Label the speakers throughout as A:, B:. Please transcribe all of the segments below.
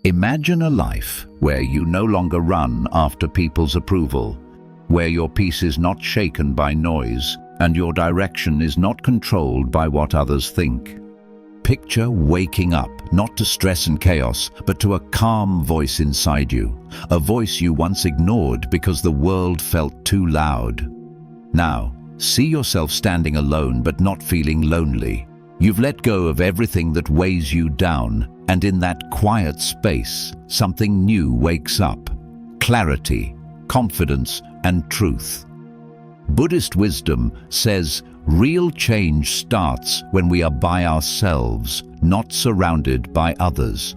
A: Imagine a life where you no longer run after people's approval, where your peace is not shaken by noise and your direction is not controlled by what others think. Picture waking up, not to stress and chaos, but to a calm voice inside you, a voice you once ignored because the world felt too loud. Now, see yourself standing alone but not feeling lonely. You've let go of everything that weighs you down, and in that quiet space, something new wakes up. Clarity, confidence, and truth. Buddhist wisdom says real change starts when we are by ourselves, not surrounded by others.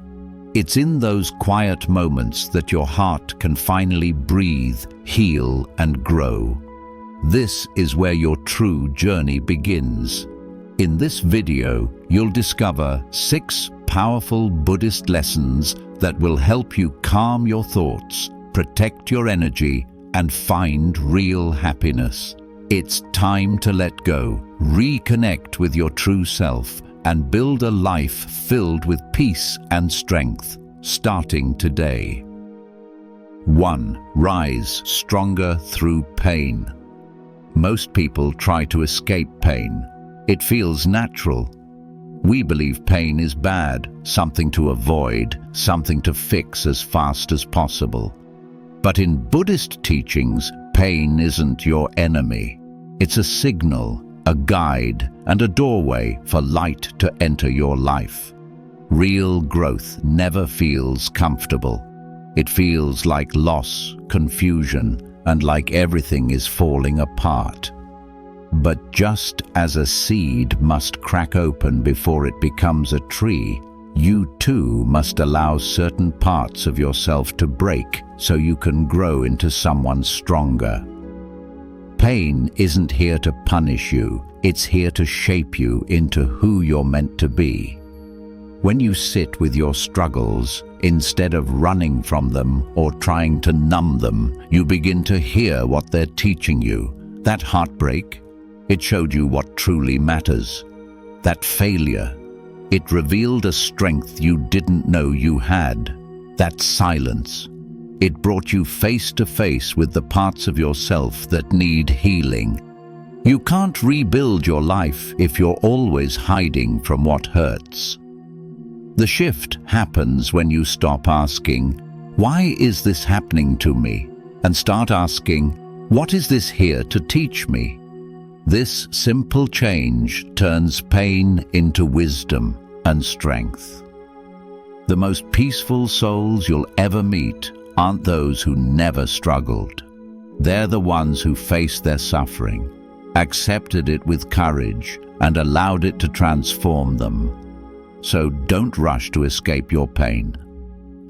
A: It's in those quiet moments that your heart can finally breathe, heal, and grow. This is where your true journey begins. In this video, you'll discover 6 powerful Buddhist lessons that will help you calm your thoughts, protect your energy, and find real happiness. It's time to let go, reconnect with your true self, and build a life filled with peace and strength, starting today. 1. Rise stronger through pain. Most people try to escape pain. It feels natural. We believe pain is bad, something to avoid, something to fix as fast as possible. But in Buddhist teachings, pain isn't your enemy. It's a signal, a guide, and a doorway for light to enter your life. Real growth never feels comfortable. It feels like loss, confusion, and like everything is falling apart. But just as a seed must crack open before it becomes a tree, you too must allow certain parts of yourself to break so you can grow into someone stronger. Pain isn't here to punish you, it's here to shape you into who you're meant to be. When you sit with your struggles, instead of running from them or trying to numb them, you begin to hear what they're teaching you. That heartbreak, it showed you what truly matters. That failure, it revealed a strength you didn't know you had. That silence, it brought you face to face with the parts of yourself that need healing. You can't rebuild your life if you're always hiding from what hurts. The shift happens when you stop asking, "Why is this happening to me?" and start asking, "What is this here to teach me?" This simple change turns pain into wisdom and strength. The most peaceful souls you'll ever meet aren't those who never struggled. They're the ones who faced their suffering, accepted it with courage, and allowed it to transform them. So don't rush to escape your pain.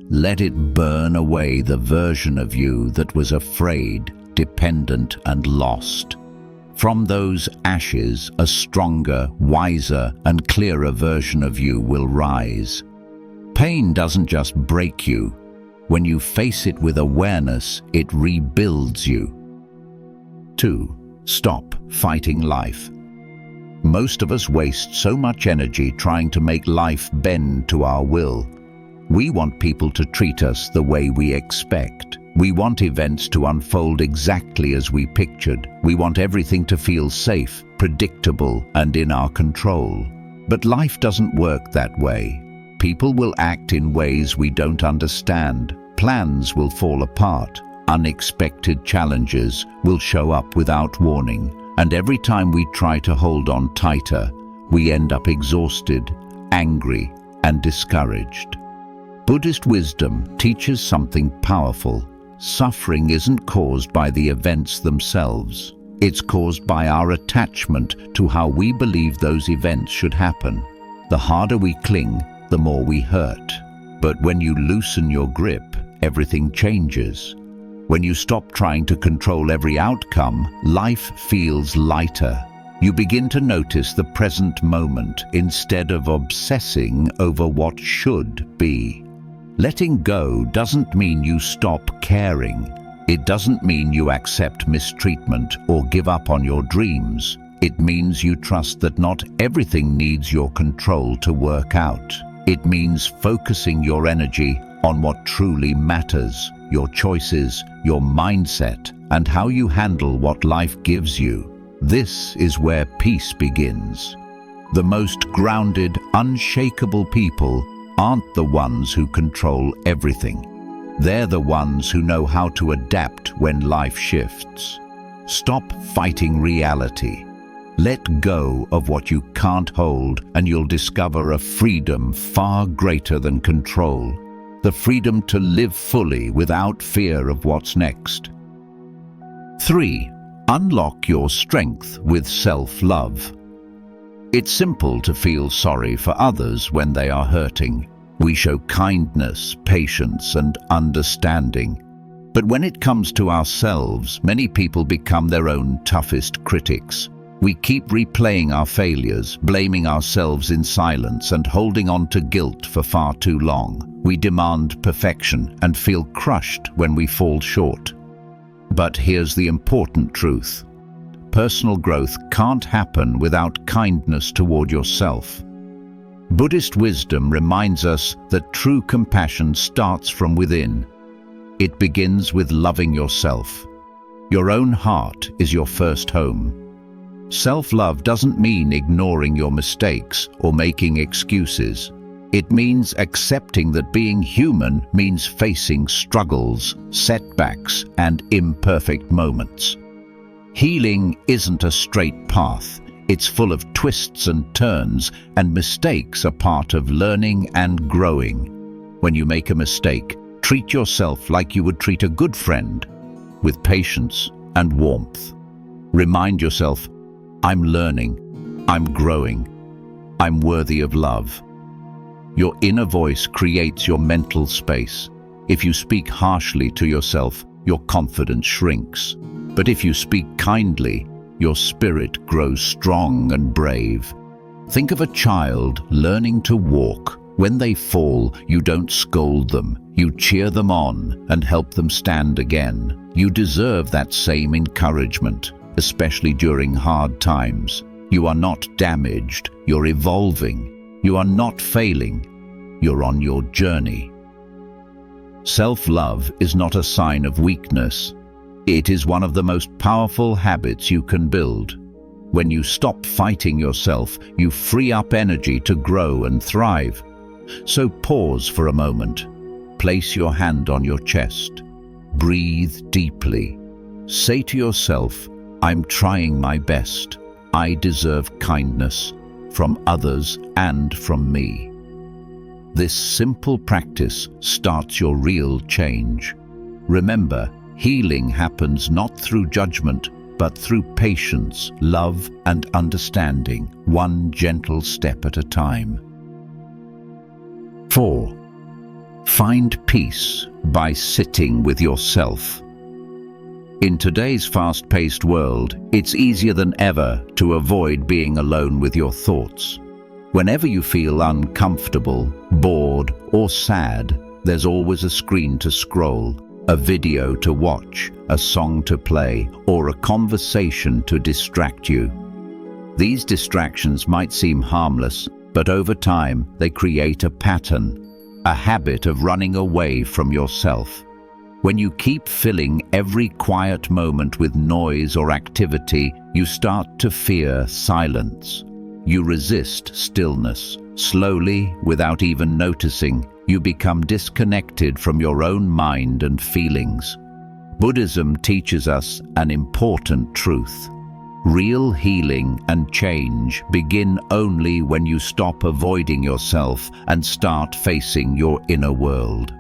A: Let it burn away the version of you that was afraid, dependent, and lost. From those ashes, a stronger, wiser, and clearer version of you will rise. Pain doesn't just break you. When you face it with awareness, it rebuilds you. 2. Stop fighting life. Most of us waste so much energy trying to make life bend to our will. We want people to treat us the way we expect. We want events to unfold exactly as we pictured. We want everything to feel safe, predictable, and in our control. But life doesn't work that way. People will act in ways we don't understand. Plans will fall apart. Unexpected challenges will show up without warning. And every time we try to hold on tighter, we end up exhausted, angry, and discouraged. Buddhist wisdom teaches something powerful. Suffering isn't caused by the events themselves. It's caused by our attachment to how we believe those events should happen. The harder we cling, the more we hurt. But when you loosen your grip, everything changes. When you stop trying to control every outcome, life feels lighter. You begin to notice the present moment instead of obsessing over what should be. Letting go doesn't mean you stop caring. It doesn't mean you accept mistreatment or give up on your dreams. It means you trust that not everything needs your control to work out. It means focusing your energy on what truly matters, your choices, your mindset, and how you handle what life gives you. This is where peace begins. The most grounded, unshakable people aren't the ones who control everything. They're the ones who know how to adapt when life shifts. Stop fighting reality. Let go of what you can't hold, and you'll discover a freedom far greater than control. The freedom to live fully without fear of what's next. 3. Unlock your strength with self-love. It's simple to feel sorry for others when they are hurting. We show kindness, patience, and understanding. But when it comes to ourselves, many people become their own toughest critics. We keep replaying our failures, blaming ourselves in silence, and holding on to guilt for far too long. We demand perfection and feel crushed when we fall short. But here's the important truth. Personal growth can't happen without kindness toward yourself. Buddhist wisdom reminds us that true compassion starts from within. It begins with loving yourself. Your own heart is your first home. Self-love doesn't mean ignoring your mistakes or making excuses. It means accepting that being human means facing struggles, setbacks, and imperfect moments. Healing isn't a straight path. It's full of twists and turns, and mistakes are part of learning and growing. When you make a mistake, treat yourself like you would treat a good friend, with patience and warmth. Remind yourself, I'm learning, I'm growing, I'm worthy of love. Your inner voice creates your mental space. If you speak harshly to yourself, your confidence shrinks. But if you speak kindly, your spirit grows strong and brave. Think of a child learning to walk. When they fall, you don't scold them. You cheer them on and help them stand again. You deserve that same encouragement, especially during hard times. You are not damaged. You're evolving. You are not failing. You're on your journey. Self-love is not a sign of weakness. It is one of the most powerful habits you can build. When you stop fighting yourself, you free up energy to grow and thrive. So pause for a moment. Place your hand on your chest. Breathe deeply. Say to yourself, I'm trying my best. I deserve kindness from others and from me. This simple practice starts your real change. Remember, healing happens not through judgment, but through patience, love, and understanding, one gentle step at a time. 4. Find peace by sitting with yourself. In today's fast-paced world, it's easier than ever to avoid being alone with your thoughts. Whenever you feel uncomfortable, bored, or sad, there's always a screen to scroll, a video to watch, a song to play, or a conversation to distract you. These distractions might seem harmless, but over time they create a pattern, a habit of running away from yourself. When you keep filling every quiet moment with noise or activity, you start to fear silence. You resist stillness. Slowly, without even noticing, you become disconnected from your own mind and feelings. Buddhism teaches us an important truth. Real healing and change begin only when you stop avoiding yourself and start facing your inner world.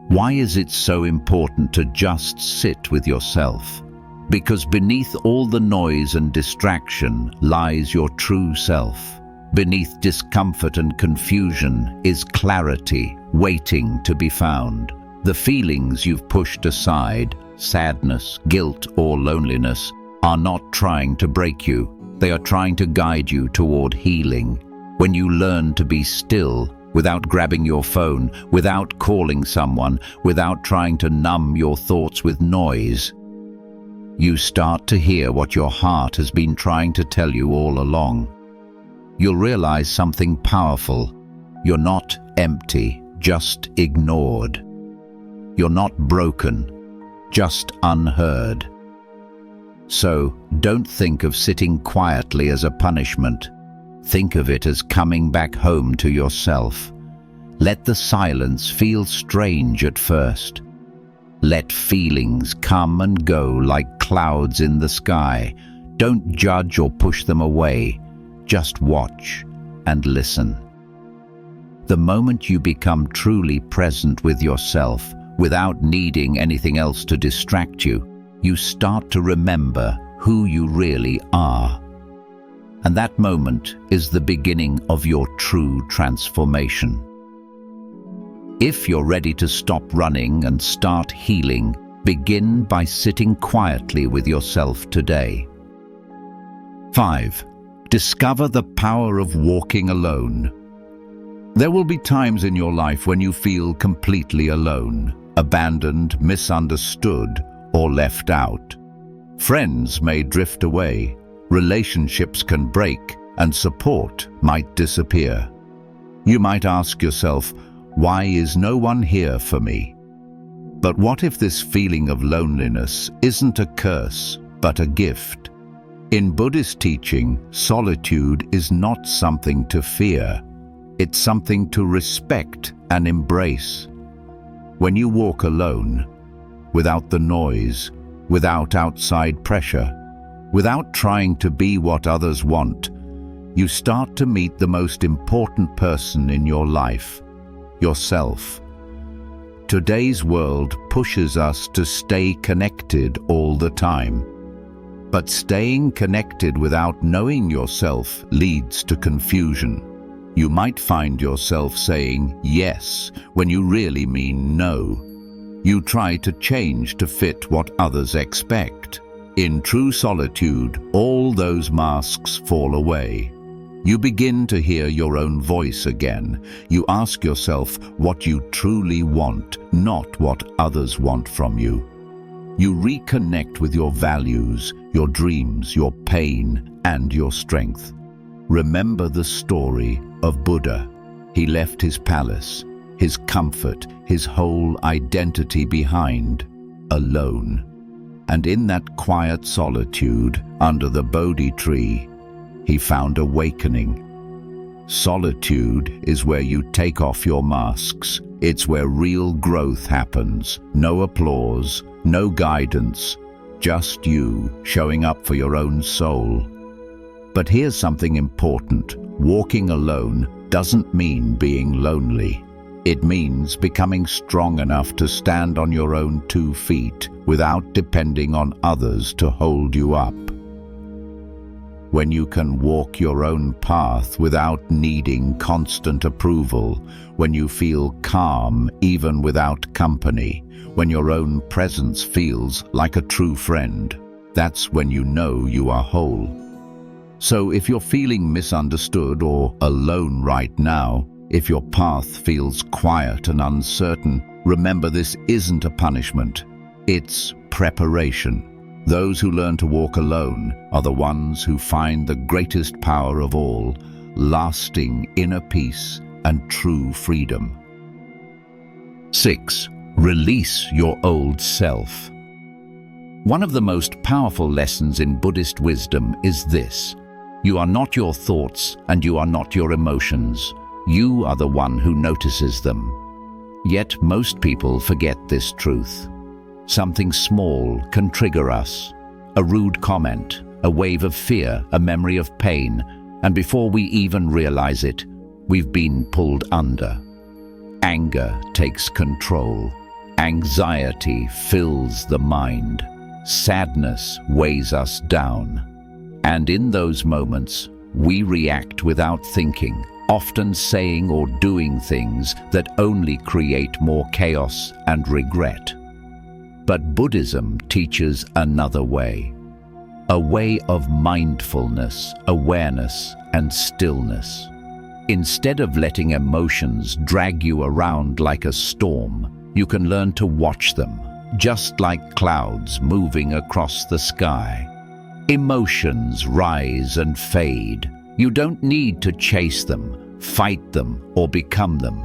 A: Why is it so important to just sit with yourself? Because beneath all the noise and distraction lies your true self. Beneath discomfort and confusion is clarity, waiting to be found. The feelings you've pushed aside, sadness, guilt, or loneliness, are not trying to break you. They are trying to guide you toward healing. When you learn to be still, without grabbing your phone, without calling someone, without trying to numb your thoughts with noise, you start to hear what your heart has been trying to tell you all along. You'll realize something powerful. You're not empty, just ignored. You're not broken, just unheard. So, don't think of sitting quietly as a punishment. Think of it as coming back home to yourself. Let the silence feel strange at first. Let feelings come and go like clouds in the sky. Don't judge or push them away. Just watch and listen. The moment you become truly present with yourself, without needing anything else to distract you, you start to remember who you really are. And that moment is the beginning of your true transformation. If you're ready to stop running and start healing, begin by sitting quietly with yourself today. 5. Discover the power of walking alone. There will be times in your life when you feel completely alone, abandoned, misunderstood, or left out. Friends may drift away, relationships can break, and support might disappear. You might ask yourself, why is no one here for me? But what if this feeling of loneliness isn't a curse, but a gift? In Buddhist teaching, solitude is not something to fear. It's something to respect and embrace. When you walk alone, without the noise, without outside pressure, without trying to be what others want, you start to meet the most important person in your life, yourself. Today's world pushes us to stay connected all the time. But staying connected without knowing yourself leads to confusion. You might find yourself saying yes when you really mean no. You try to change to fit what others expect. In true solitude, all those masks fall away. You begin to hear your own voice again. You ask yourself what you truly want, not what others want from you. You reconnect with your values, your dreams, your pain, and your strength. Remember the story of Buddha. He left his palace, his comfort, his whole identity behind, alone. And in that quiet solitude, under the Bodhi tree, he found awakening. Solitude is where you take off your masks. It's where real growth happens. No applause, no guidance, just you showing up for your own soul. But here's something important. Walking alone doesn't mean being lonely. It means becoming strong enough to stand on your own 2 feet without depending on others to hold you up. When you can walk your own path without needing constant approval, when you feel calm even without company, when your own presence feels like a true friend, that's when you know you are whole. So if you're feeling misunderstood or alone right now, if your path feels quiet and uncertain, remember this isn't a punishment. It's preparation. Those who learn to walk alone are the ones who find the greatest power of all, lasting inner peace and true freedom. 6. Release your old self. One of the most powerful lessons in Buddhist wisdom is this: you are not your thoughts and you are not your emotions. You are the one who notices them. Yet most people forget this truth. Something small can trigger us. A rude comment, a wave of fear, a memory of pain, and before we even realize it, we've been pulled under. Anger takes control. Anxiety fills the mind. Sadness weighs us down. And in those moments, we react without thinking, often saying or doing things that only create more chaos and regret. But Buddhism teaches another way, a way of mindfulness, awareness, and stillness. Instead of letting emotions drag you around like a storm, you can learn to watch them, just like clouds moving across the sky. Emotions rise and fade. You don't need to chase them, fight them, or become them.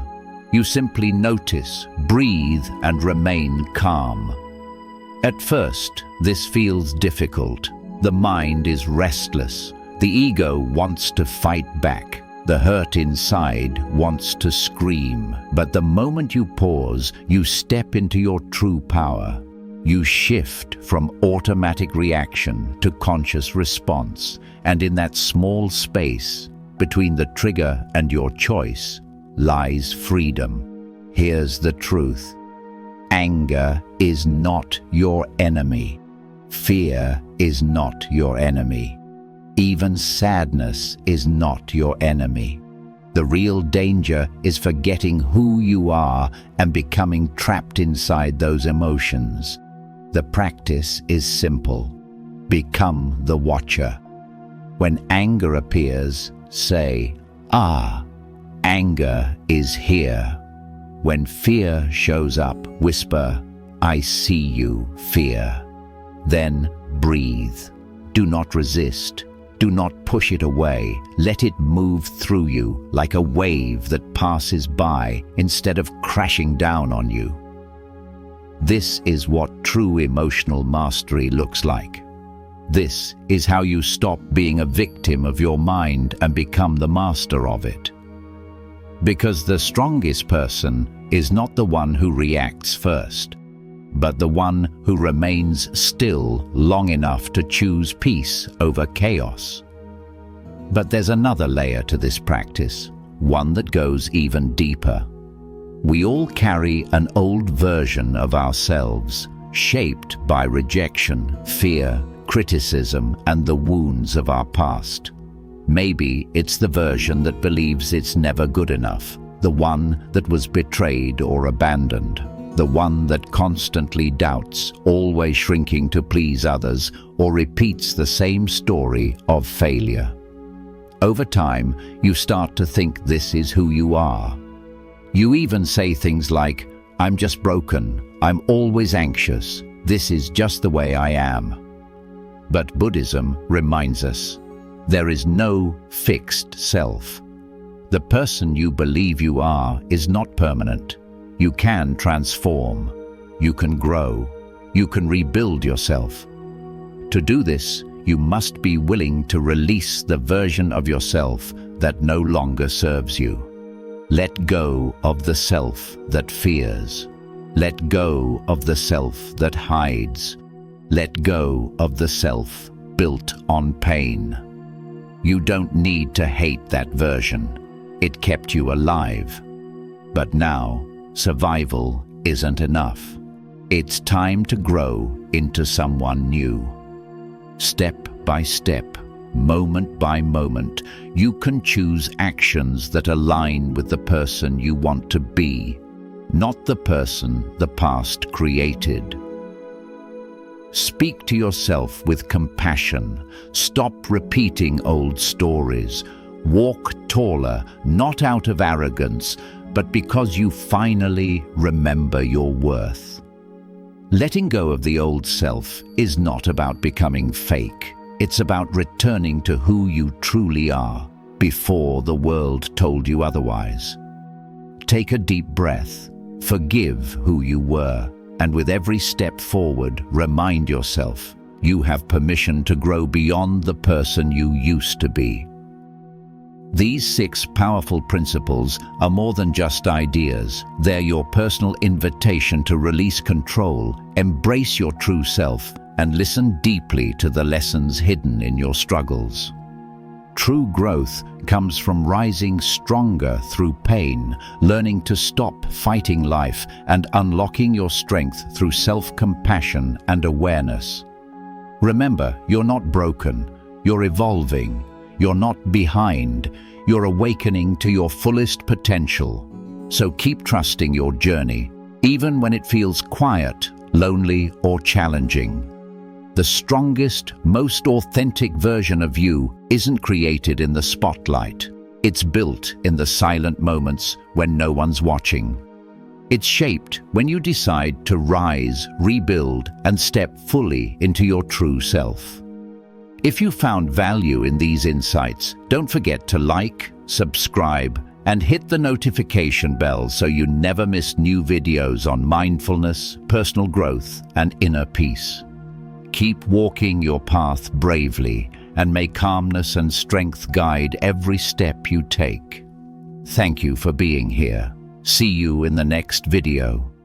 A: You simply notice, breathe, and remain calm. At first, this feels difficult. The mind is restless. The ego wants to fight back. The hurt inside wants to scream. But the moment you pause, you step into your true power. You shift from automatic reaction to conscious response. And in that small space, between the trigger and your choice, lies freedom. Here's the truth. Anger is not your enemy. Fear is not your enemy. Even sadness is not your enemy. The real danger is forgetting who you are and becoming trapped inside those emotions. The practice is simple. Become the watcher. When anger appears, say, "Ah, anger is here." When fear shows up, whisper, "I see you, fear." Then breathe. Do not resist. Do not push it away. Let it move through you like a wave that passes by instead of crashing down on you. This is what true emotional mastery looks like. This is how you stop being a victim of your mind and become the master of it. Because the strongest person is not the one who reacts first, but the one who remains still long enough to choose peace over chaos. But there's another layer to this practice, one that goes even deeper. We all carry an old version of ourselves, shaped by rejection, fear, criticism, and the wounds of our past. Maybe it's the version that believes it's never good enough, the one that was betrayed or abandoned, the one that constantly doubts, always shrinking to please others, or repeats the same story of failure. Over time, you start to think this is who you are. You even say things like, "I'm just broken, I'm always anxious, this is just the way I am." But Buddhism reminds us, there is no fixed self. The person you believe you are is not permanent. You can transform. You can grow. You can rebuild yourself. To do this, you must be willing to release the version of yourself that no longer serves you. Let go of the self that fears. Let go of the self that hides. Let go of the self built on pain. You don't need to hate that version. It kept you alive. But now, survival isn't enough. It's time to grow into someone new. Step by step, moment by moment, you can choose actions that align with the person you want to be, not the person the past created. Speak to yourself with compassion. Stop repeating old stories. Walk taller, not out of arrogance, but because you finally remember your worth. Letting go of the old self is not about becoming fake. It's about returning to who you truly are, before the world told you otherwise. Take a deep breath. Forgive who you were. And with every step forward, remind yourself, you have permission to grow beyond the person you used to be. These 6 powerful principles are more than just ideas. They're your personal invitation to release control, embrace your true self, and listen deeply to the lessons hidden in your struggles. True growth comes from rising stronger through pain, learning to stop fighting life, and unlocking your strength through self-compassion and awareness. Remember, you're not broken, you're evolving, you're not behind, you're awakening to your fullest potential. So keep trusting your journey, even when it feels quiet, lonely, or challenging. The strongest, most authentic version of you isn't created in the spotlight. It's built in the silent moments when no one's watching. It's shaped when you decide to rise, rebuild, and step fully into your true self. If you found value in these insights, don't forget to like, subscribe, And hit the notification bell so you never miss new videos on mindfulness, personal growth, and inner peace. Keep walking your path bravely, and may calmness and strength guide every step you take. Thank you for being here. See you in the next video.